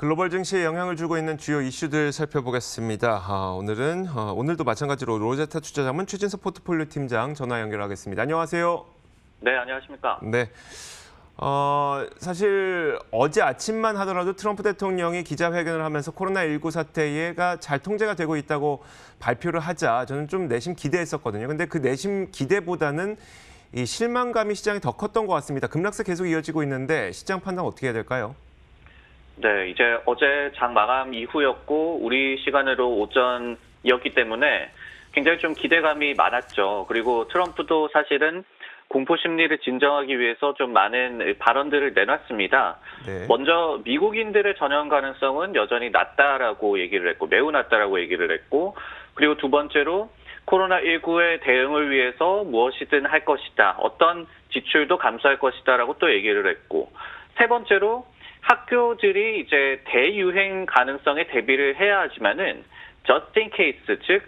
글로벌 증시에 영향을 주고 있는 주요 이슈들 살펴보겠습니다. 오늘도 마찬가지로 로제타 투자자문 최진석 포트폴리오 팀장 전화 연결하겠습니다. 안녕하세요. 네, 안녕하십니까. 네. 사실 어제 아침만 하더라도 트럼프 대통령이 기자회견을 하면서 코로나19 사태가 잘 통제가 되고 있다고 발표를 하자 저는 좀 내심 기대했었거든요. 근데 그 내심 기대보다는 이 실망감이 시장에 더 컸던 것 같습니다. 급락세 계속 이어지고 있는데 시장 판단 어떻게 해야 될까요? 네, 이제 어제 장 마감 이후였고 우리 시간으로 오전이었기 때문에 굉장히 좀 기대감이 많았죠. 그리고 트럼프도 사실은 공포 심리를 진정하기 위해서 좀 많은 발언들을 내놨습니다. 네. 먼저 미국인들의 전염 가능성은 여전히 낮다라고 얘기를 했고 매우 낮다라고 얘기를 했고, 그리고 두 번째로 코로나19의 대응을 위해서 무엇이든 할 것이다. 어떤 지출도 감수할 것이다라고 또 얘기를 했고, 세 번째로 학교들이 이제 대유행 가능성에 대비를 해야 하지만은 just in case, 즉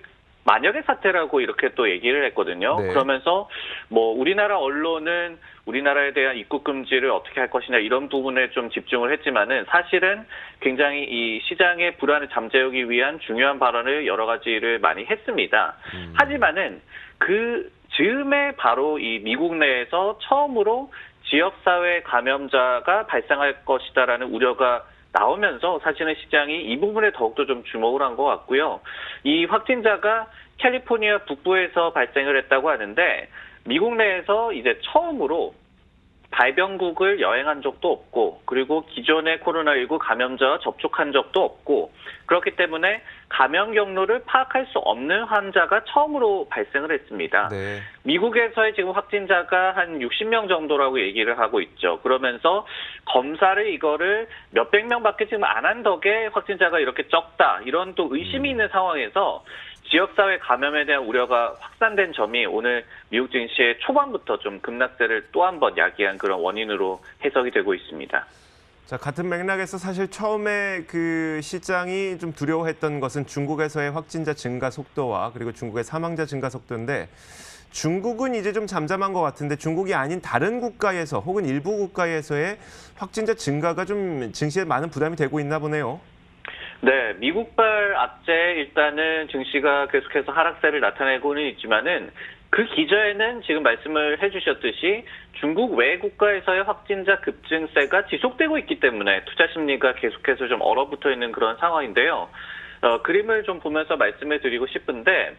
만약의 사태라고 이렇게 또 얘기를 했거든요. 네. 그러면서 뭐 우리나라 언론은 우리나라에 대한 입국 금지를 어떻게 할 것이냐 이런 부분에 좀 집중을 했지만은 사실은 굉장히 이 시장의 불안을 잠재우기 위한 중요한 발언을 여러 가지를 많이 했습니다. 하지만은 그 즈음에 바로 이 미국 내에서 처음으로 지역사회 감염자가 발생할 것이다라는 우려가 나오면서 사실은 시장이 이 부분에 더욱더 좀 주목을 한 것 같고요. 이 확진자가 캘리포니아 북부에서 발생을 했다고 하는데 미국 내에서 이제 처음으로 발병국을 여행한 적도 없고, 그리고 기존의 코로나19 감염자와 접촉한 적도 없고, 그렇기 때문에 감염 경로를 파악할 수 없는 환자가 처음으로 발생을 했습니다. 네. 미국에서의 지금 확진자가 한 60명 정도라고 얘기를 하고 있죠. 그러면서 검사를 이거를 몇백 명밖에 지금 안 한 덕에 확진자가 이렇게 적다, 이런 또 의심이 있는 상황에서 지역사회 감염에 대한 우려가 확산된 점이 오늘 미국 증시의 초반부터 좀 급락세를 또 한 번 야기한 그런 원인으로 해석이 되고 있습니다. 자, 같은 맥락에서 사실 처음에 그 시장이 좀 두려워했던 것은 중국에서의 확진자 증가 속도와 그리고 중국의 사망자 증가 속도인데, 중국은 이제 좀 잠잠한 것 같은데 중국이 아닌 다른 국가에서 혹은 일부 국가에서의 확진자 증가가 좀 증시에 많은 부담이 되고 있나 보네요. 네, 미국발 악재 일단은 증시가 계속해서 하락세를 나타내고는 있지만은 그 기저에는 지금 말씀을 해주셨듯이 중국 외 국가에서의 확진자 급증세가 지속되고 있기 때문에 투자 심리가 계속해서 좀 얼어붙어 있는 그런 상황인데요. 그림을 좀 보면서 말씀을 드리고 싶은데,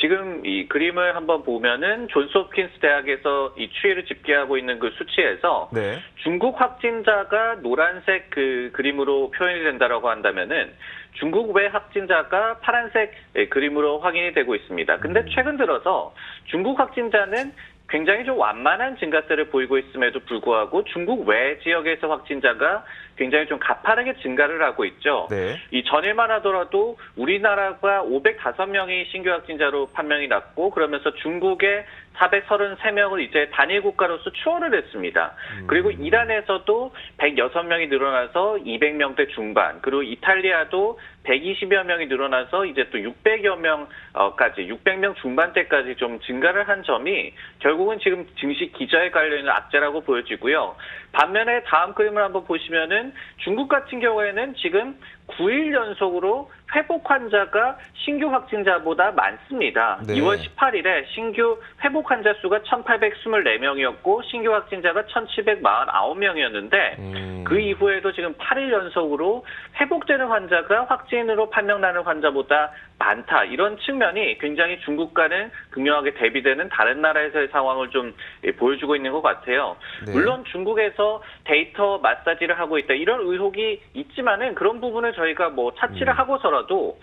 지금 이 그림을 한번 보면은 존스 홉킨스 대학에서 이 추이를 집계하고 있는 그 수치에서 네. 중국 확진자가 노란색 그 그림으로 표현이 된다라고 한다면은 중국 외 확진자가 파란색 그림으로 확인이 되고 있습니다. 근데 최근 들어서 중국 확진자는 굉장히 좀 완만한 증가세를 보이고 있음에도 불구하고 중국 외 지역에서 확진자가 굉장히 좀 가파르게 증가를 하고 있죠. 네. 이 전일만 하더라도 우리나라가 505명이 신규 확진자로 판명이 났고, 그러면서 중국의 433명을 이제 단일 국가로서 추월을 했습니다. 그리고 이란에서도 106명이 늘어나서 200명대 중반, 그리고 이탈리아도 120여 명이 늘어나서 이제 또 600여 명까지, 600명 중반대까지 좀 증가를 한 점이 결국은 지금 증시 기저에 깔려있는 악재라고 보여지고요. 반면에 다음 그림을 한번 보시면은 중국 같은 경우에는 지금 9일 연속으로 회복 환자가 신규 확진자보다 많습니다. 네. 2월 18일에 신규 회복 환자 수가 1,824명이었고 신규 확진자가 1,749명이었는데 그 이후에도 지금 8일 연속으로 회복되는 환자가 확진으로 판명나는 환자보다 많다. 이런 측면이 굉장히 중국과는 극명하게 대비되는 다른 나라에서의 상황을 좀 보여주고 있는 것 같아요. 네. 물론 중국에서 데이터 마사지를 하고 있다, 이런 의혹이 있지만은 그런 부분을 저희가 뭐 차치를 하고서라도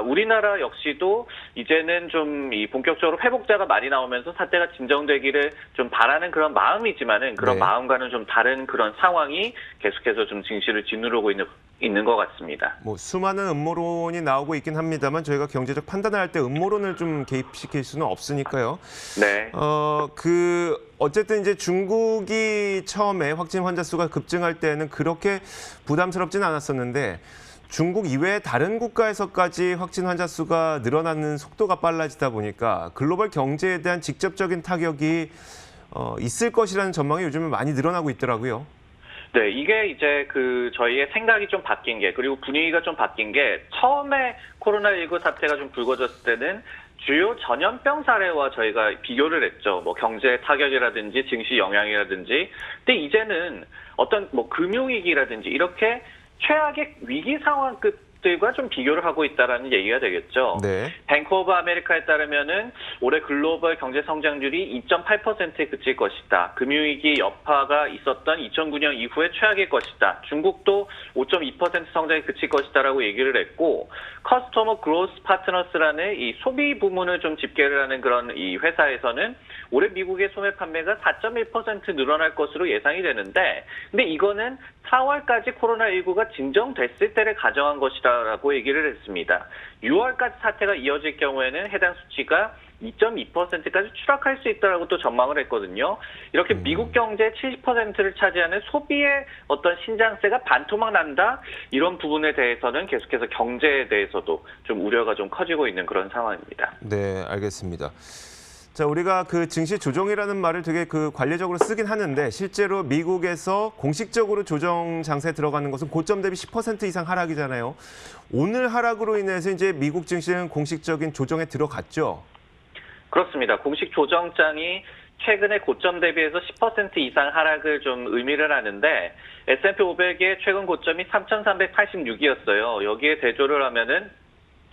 우리나라 역시도 이제는 좀 이 본격적으로 회복자가 많이 나오면서 사태가 진정되기를 좀 바라는 그런 마음이지만은 그런 네. 마음과는 좀 다른 그런 상황이 계속해서 좀 증시를 짓누르고 있는 것 같습니다. 뭐 수많은 음모론이 나오고 있긴 합니다만 저희가 경제적 판단을 할 때 음모론을 좀 개입시킬 수는 없으니까요. 네. 어쨌든 이제 중국이 처음에 확진 환자 수가 급증할 때는 그렇게 부담스럽진 않았었는데 중국 이외의 다른 국가에서까지 확진 환자 수가 늘어나는 속도가 빨라지다 보니까 글로벌 경제에 대한 직접적인 타격이 있을 것이라는 전망이 요즘에 많이 늘어나고 있더라고요. 네, 이게 이제 저희의 생각이 좀 바뀐 게, 그리고 분위기가 좀 바뀐 게, 처음에 코로나19 사태가 좀 불거졌을 때는 주요 전염병 사례와 저희가 비교를 했죠. 뭐 경제 타격이라든지 증시 영향이라든지. 근데 이제는 어떤 뭐 금융위기라든지 이렇게 최악의 위기 상황급들과 좀 비교를 하고 있다라는 얘기가 되겠죠. 네. 뱅크 오브 아메리카에 따르면은 올해 글로벌 경제 성장률이 2.8%에 그칠 것이다. 금융위기 여파가 있었던 2009년 이후에 최악일 것이다. 중국도 5.2% 성장에 그칠 것이다라고 얘기를 했고, 커스터머 그로스 파트너스라는 이 소비 부문을 좀 집계를 하는 그런 이 회사에서는 올해 미국의 소매 판매가 4.1% 늘어날 것으로 예상이 되는데, 근데 이거는 4월까지 코로나19가 진정됐을 때를 가정한 것이라고 얘기를 했습니다. 6월까지 사태가 이어질 경우에는 해당 수치가 2.2%까지 추락할 수 있다라고 또 전망을 했거든요. 이렇게 미국 경제의 70%를 차지하는 소비의 어떤 신장세가 반토막 난다, 이런 부분에 대해서는 계속해서 경제에 대해서도 좀 우려가 좀 커지고 있는 그런 상황입니다. 네, 알겠습니다. 자, 우리가 그 증시 조정이라는 말을 되게 관례적으로 쓰긴 하는데, 실제로 미국에서 공식적으로 조정 장세에 들어가는 것은 고점 대비 10% 이상 하락이잖아요. 오늘 하락으로 인해서 이제 미국 증시는 공식적인 조정에 들어갔죠. 그렇습니다. 공식 조정장이 최근에 고점 대비해서 10% 이상 하락을 좀 의미를 하는데, S&P 500의 최근 고점이 3,386이었어요. 여기에 대조를 하면은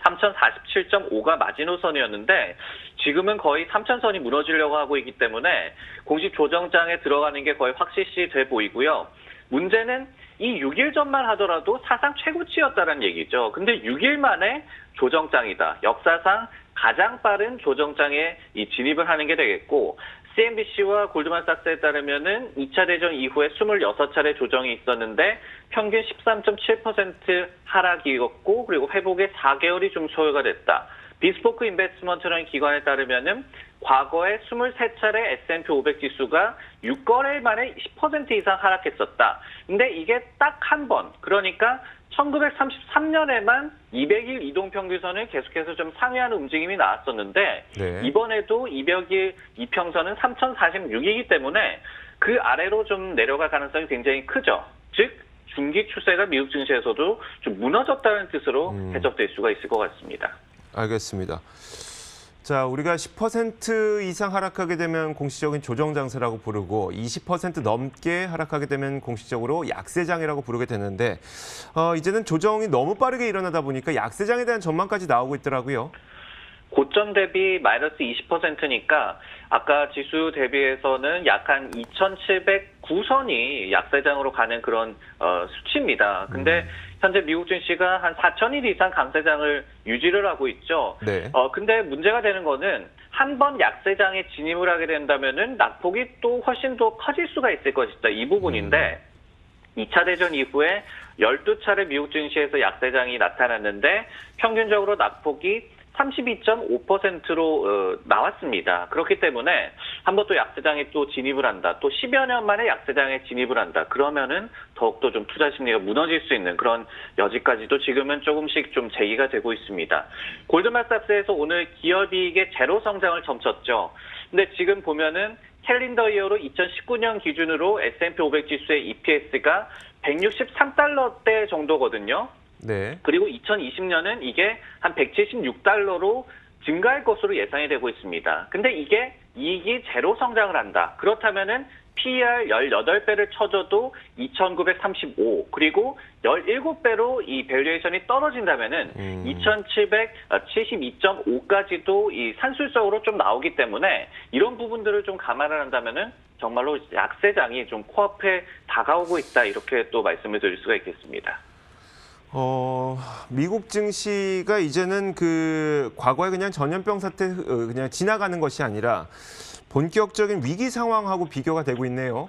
3,047.5가 마지노선이었는데, 지금은 거의 3,000선이 무너지려고 하고 있기 때문에 공식 조정장에 들어가는 게 거의 확실시 돼 보이고요. 문제는 이 6일 전만 하더라도 사상 최고치였다는 얘기죠. 근데 6일 만에 조정장이다. 역사상 가장 빠른 조정장에 진입을 하는 게 되겠고, CNBC와 골드만삭스에 따르면은 2차 대전 이후에 26차례 조정이 있었는데 평균 13.7% 하락이었고, 그리고 회복에 4개월이 좀 소요가 됐다. 비스포크 인베스트먼트라는 기관에 따르면은 과거에 23차례 S&P 500 지수가 6거래일 만에 10% 이상 하락했었다. 근데 이게 딱 한 번, 그러니까 1933년에만 200일 이동평균선을 계속해서 좀 상회하는 움직임이 나왔었는데, 네. 이번에도 200일 이평선은 3046이기 때문에 그 아래로 좀 내려갈 가능성이 굉장히 크죠. 즉 중기 추세가 미국 증시에서도 좀 무너졌다는 뜻으로 해석될 수가 있을 것 같습니다. 알겠습니다. 자, 우리가 10% 이상 하락하게 되면 공식적인 조정 장세라고 부르고, 20% 넘게 하락하게 되면 공식적으로 약세장이라고 부르게 되는데, 이제는 조정이 너무 빠르게 일어나다 보니까 약세장에 대한 전망까지 나오고 있더라고요. 고점 대비 마이너스 20%니까 아까 지수 대비해서는 약 한 2,709선이 약세장으로 가는 그런 수치입니다. 근데 현재 미국 증시가 한 4,000일 이상 강세장을 유지를 하고 있죠. 네. 근데 문제가 되는 거는 한 번 약세장에 진입을 하게 된다면은 낙폭이 또 훨씬 더 커질 수가 있을 것이다. 이 부분인데, 2차 대전 이후에 12차례 미국 증시에서 약세장이 나타났는데 평균적으로 낙폭이 32.5%로 나왔습니다. 그렇기 때문에 한번 또 약세장에 또 진입을 한다. 또 10여 년 만에 약세장에 진입을 한다. 그러면은 더욱더 좀 투자 심리가 무너질 수 있는 그런 여지까지도 지금은 조금씩 좀 제기가 되고 있습니다. 골드만삭스에서 오늘 기업이익의 제로 성장을 점쳤죠. 근데 지금 보면은 캘린더 이어로 2019년 기준으로 S&P 500 지수의 EPS가 163달러대 정도거든요. 네. 그리고 2020년은 이게 한 176달러로 증가할 것으로 예상이 되고 있습니다. 근데 이게 이익이 제로 성장을 한다. 그렇다면은 PER 18배를 쳐줘도 2,935, 그리고 17배로 이 밸류에이션이 떨어진다면은 2,772.5까지도 이 산술적으로 좀 나오기 때문에 이런 부분들을 좀 감안을 한다면은 정말로 약세장이 좀 코앞에 다가오고 있다. 이렇게 또 말씀을 드릴 수가 있겠습니다. 미국 증시가 이제는 과거에 그냥 전염병 사태 그냥 지나가는 것이 아니라 본격적인 위기 상황하고 비교가 되고 있네요.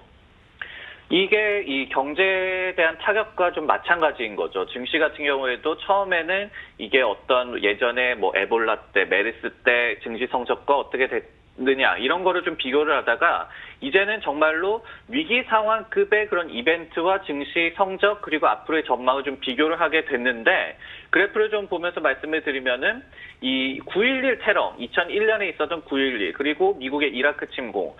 이게 이 경제에 대한 타격과 좀 마찬가지인 거죠. 증시 같은 경우에도 처음에는 이게 어떤 예전에 뭐 에볼라 때, 메르스 때 증시 성적과 어떻게 됐느냐 이런 거를 좀 비교를 하다가 이제는 정말로 위기 상황급의 그런 이벤트와 증시 성적 그리고 앞으로의 전망을 좀 비교를 하게 됐는데, 그래프를 좀 보면서 말씀을 드리면은 이 9.11 테러, 2001년에 있었던 9.11 그리고 미국의 이라크 침공,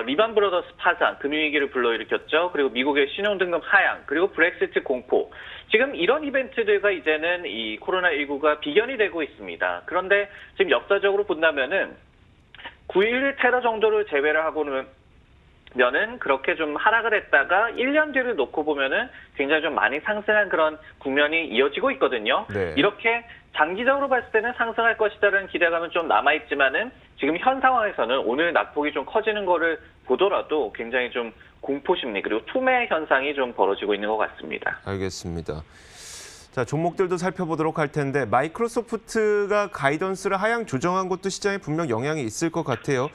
리만 브러더스 파산, 금융위기를 불러일으켰죠. 그리고 미국의 신용등급 하향, 그리고 브렉시트 공포. 지금 이런 이벤트들과 이제는 이 코로나19가 비견이 되고 있습니다. 그런데 지금 역사적으로 본다면은 9.11 테러 정도를 제외를 하고는 그렇게 좀 하락을 했다가 1년 뒤를 놓고 보면은 굉장히 좀 많이 상승한 그런 국면이 이어지고 있거든요. 네. 이렇게 장기적으로 봤을 때는 상승할 것이다라는 기대감은 좀 남아있지만은 지금 현 상황에서는 오늘 낙폭이 좀 커지는 거를 보더라도 굉장히 좀 공포심리 그리고 투매 현상이 좀 벌어지고 있는 것 같습니다. 알겠습니다. 자, 종목들도 살펴보도록 할 텐데 마이크로소프트가 가이던스를 하향 조정한 것도 시장에 분명 영향이 있을 것 같아요.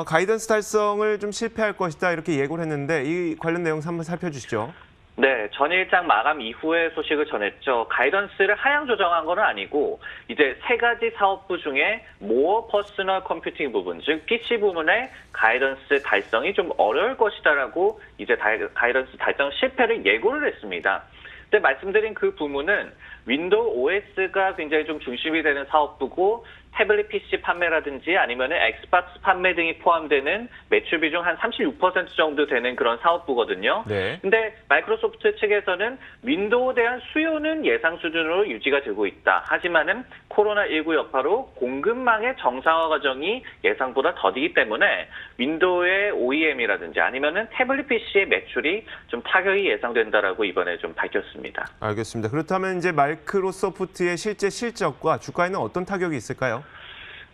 가이던스 달성을 좀 실패할 것이다 이렇게 예고를 했는데 이 관련 내용 한번 살펴주시죠. 네, 전일장 마감 이후에 소식을 전했죠. 가이던스를 하향 조정한 건 아니고 이제 세 가지 사업부 중에 모어 퍼스널 컴퓨팅 부분, 즉 PC 부문의 가이던스 달성이 좀 어려울 것이다라고 이제 가이던스 달성 실패를 예고를 했습니다. 근데 말씀드린 그 부문은 윈도우 OS가 굉장히 좀 중심이 되는 사업부고 태블릿 PC 판매라든지 아니면은 엑스박스 판매 등이 포함되는 매출 비중 한 36% 정도 되는 그런 사업부거든요. 네. 근데 마이크로소프트 측에서는 윈도우에 대한 수요는 예상 수준으로 유지가 되고 있다. 하지만은 코로나19 여파로 공급망의 정상화 과정이 예상보다 더디기 때문에 윈도우의 OEM이라든지 아니면은 태블릿 PC의 매출이 좀 타격이 예상된다라고 이번에 좀 밝혔습니다. 알겠습니다. 그렇다면 이제 마이크로소프트의 실제 실적과 주가에는 어떤 타격이 있을까요?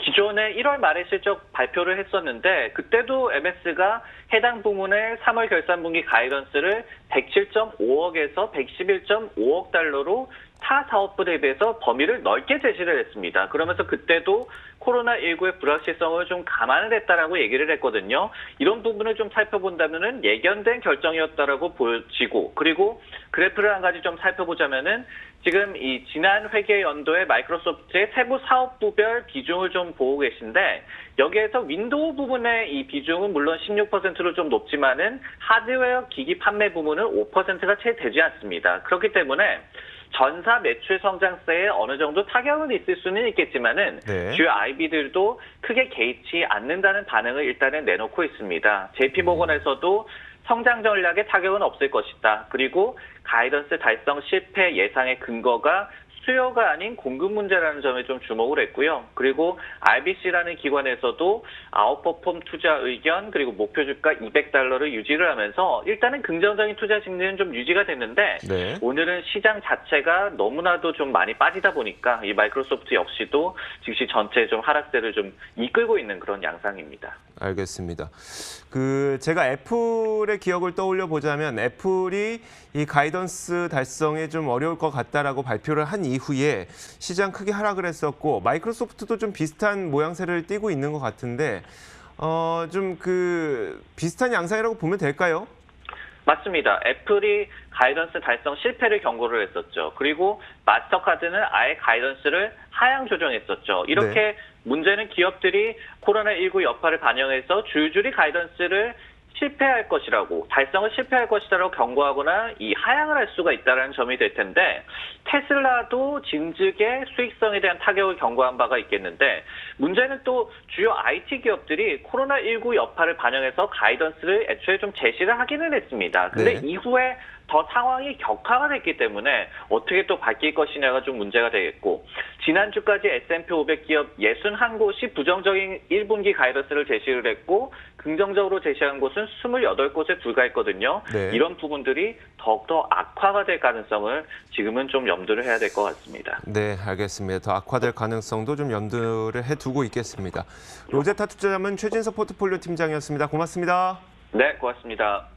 기존에 1월 말에 실적 발표를 했었는데 그때도 MS가 해당 부문의 3월 결산분기 가이던스를 107.5억에서 111.5억 달러로 타 사업부 대비해서 범위를 넓게 제시를 했습니다. 그러면서 그때도 코로나19의 불확실성을 좀 감안을 했다라고 얘기를 했거든요. 이런 부분을 좀 살펴본다면은 예견된 결정이었다라고 보여지고, 그리고 그래프를 한 가지 좀 살펴보자면은 지금 이 지난 회계 연도에 마이크로소프트의 세부 사업부별 비중을 좀 보고 계신데 여기에서 윈도우 부분의 이 비중은 물론 16%로 좀 높지만은 하드웨어 기기 판매 부문은 5%가 채 되지 않습니다. 그렇기 때문에 전사 매출 성장세에 어느 정도 타격은 있을 수는 있겠지만은 네. 주요 IB들도 크게 개의치 않는다는 반응을 일단은 내놓고 있습니다. JP모건에서도 성장 전략에 타격은 없을 것이다. 그리고 가이던스 달성 실패 예상의 근거가 수요가 아닌 공급 문제라는 점에 좀 주목을 했고요. 그리고 RBC라는 기관에서도 아웃퍼폼 투자 의견 그리고 목표 주가 $200를 유지를 하면서 일단은 긍정적인 투자 심리는 좀 유지가 됐는데 네. 오늘은 시장 자체가 너무나도 좀 많이 빠지다 보니까 이 마이크로소프트 역시도 즉시 전체 좀 하락세를 좀 이끌고 있는 그런 양상입니다. 알겠습니다. 제가 애플의 기억을 떠올려 보자면 애플이 이 가이던스 달성에 좀 어려울 것 같다라고 발표를 한 이후에 시장 크게 하락을 했었고 마이크로소프트도 좀 비슷한 모양새를 띠고 있는 것 같은데 좀 비슷한 양상이라고 보면 될까요? 맞습니다. 애플이 가이던스 달성 실패를 경고를 했었죠. 그리고 마스터카드는 아예 가이던스를 하향 조정했었죠. 이렇게 네. 문제는 기업들이 코로나19 여파를 반영해서 줄줄이 가이던스를 실패할 것이라고, 달성을 실패할 것이라고 경고하거나 이 하향을 할 수가 있다는 점이 될 텐데 테슬라도 진즉의 수익성에 대한 타격을 경고한 바가 있겠는데 문제는 또 주요 IT 기업들이 코로나19 여파를 반영해서 가이던스를 애초에 좀 제시를 하기는 했습니다. 근데 네. 이후에 더 상황이 격화가 됐기 때문에 어떻게 또 바뀔 것이냐가 좀 문제가 되겠고 지난주까지 S&P 500 기업 61곳이 부정적인 1분기 가이던스를 제시를 했고 긍정적으로 제시한 곳은 28곳에 불과했거든요. 네. 이런 부분들이 더욱더 악화가 될 가능성을 지금은 좀 염두를 해야 될 것 같습니다. 네, 알겠습니다. 더 악화될 가능성도 좀 염두를 해두고 있겠습니다. 로제타 투자자문 최진석 포트폴리오 팀장이었습니다. 고맙습니다. 네, 고맙습니다.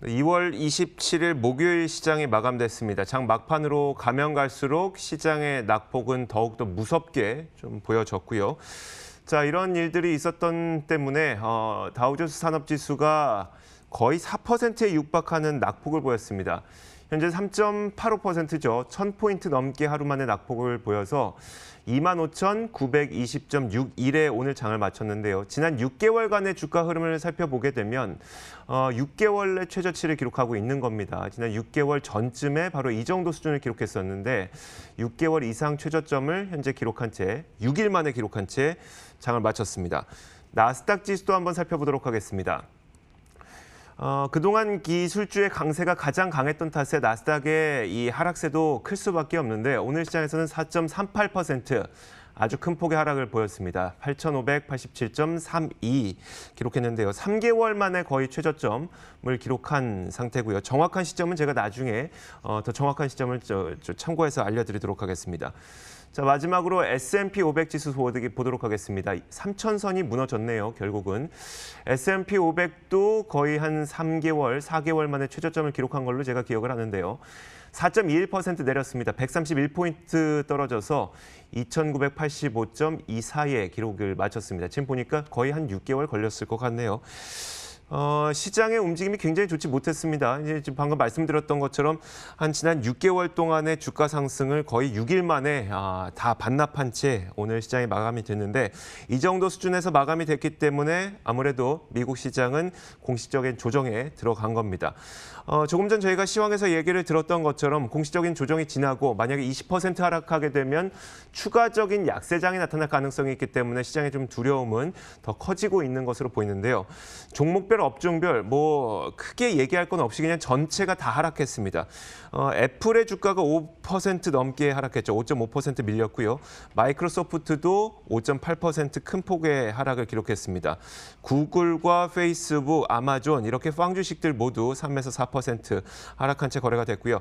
2월 27일 목요일 시장이 마감됐습니다. 장 막판으로 가면 갈수록 시장의 낙폭은 더욱더 무섭게 좀 보여졌고요. 자, 이런 일들이 있었던 때문에 다우존스 산업지수가 거의 4%에 육박하는 낙폭을 보였습니다. 현재 3.85%죠. 1000포인트 넘게 하루 만에 낙폭을 보여서 25,920.61에 오늘 장을 마쳤는데요. 지난 6개월간의 주가 흐름을 살펴보게 되면 6개월 내 최저치를 기록하고 있는 겁니다. 지난 6개월 전쯤에 바로 이 정도 수준을 기록했었는데 6개월 이상 최저점을 현재 기록한 채 6일 만에 기록한 채 장을 마쳤습니다. 나스닥 지수도 한번 살펴보도록 하겠습니다. 그동안 기술주의 강세가 가장 강했던 탓에 나스닥의 이 하락세도 클 수밖에 없는데 오늘 시장에서는 4.38% 아주 큰 폭의 하락을 보였습니다. 8,587.32 기록했는데요. 3개월 만에 거의 최저점을 기록한 상태고요. 정확한 시점은 제가 나중에 더 정확한 시점을 참고해서 알려드리도록 하겠습니다. 자, 마지막으로 S&P 500 지수 보도록 하겠습니다. 3,000선이 무너졌네요, 결국은. S&P 500도 거의 한 3개월, 4개월 만에 최저점을 기록한 걸로 제가 기억을 하는데요. 4.21% 내렸습니다. 131포인트 떨어져서 2,985.24의 기록을 마쳤습니다. 지금 보니까 거의 한 6개월 걸렸을 것 같네요. 시장의 움직임이 굉장히 좋지 못했습니다. 이제 지금 방금 말씀드렸던 것처럼 한 지난 6개월 동안의 주가 상승을 거의 6일 만에 다 반납한 채 오늘 시장이 마감이 됐는데 이 정도 수준에서 마감이 됐기 때문에 아무래도 미국 시장은 공식적인 조정에 들어간 겁니다. 조금 전 저희가 시황에서 얘기를 들었던 것처럼 공식적인 조정이 지나고 만약에 20% 하락하게 되면 추가적인 약세장이 나타날 가능성이 있기 때문에 시장의 좀 두려움은 더 커지고 있는 것으로 보이는데요. 종목별 업종별 크게 얘기할 건 없이 그냥 전체가 다 하락했습니다. 애플의 주가가 5% 넘게 하락했죠. 5.5% 밀렸고요. 마이크로소프트도 5.8% 큰 폭의 하락을 기록했습니다. 구글과 페이스북, 아마존 이렇게 빵 주식들 모두 3에서 4% 하락한 채 거래가 됐고요.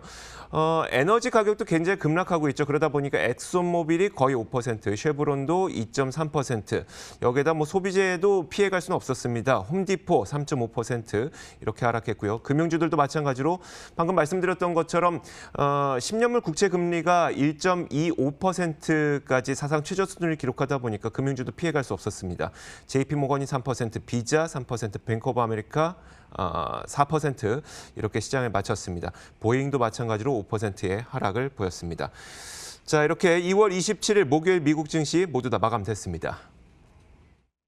에너지 가격도 굉장히 급락하고 있죠. 그러다 보니까 엑소모빌이 거의 5%, 쉐브론도 2.3%. 여기에다 소비재도 피해갈 수는 없었습니다. 홈디포 3.5% 이렇게 하락했고요. 금융주들도 마찬가지로 방금 말씀드렸던 것처럼 10년물 국채 금리가 1.25%까지 사상 최저 수준을 기록하다 보니까 금융주도 피해갈 수 없었습니다. JP모건이 3%, 비자 3%, 뱅크 오브 아메리카 4% 이렇게 시장에 마쳤습니다. 보잉도 마찬가지로 5%의 하락을 보였습니다. 자, 이렇게 2월 27일 목요일 미국 증시 모두 다 마감됐습니다.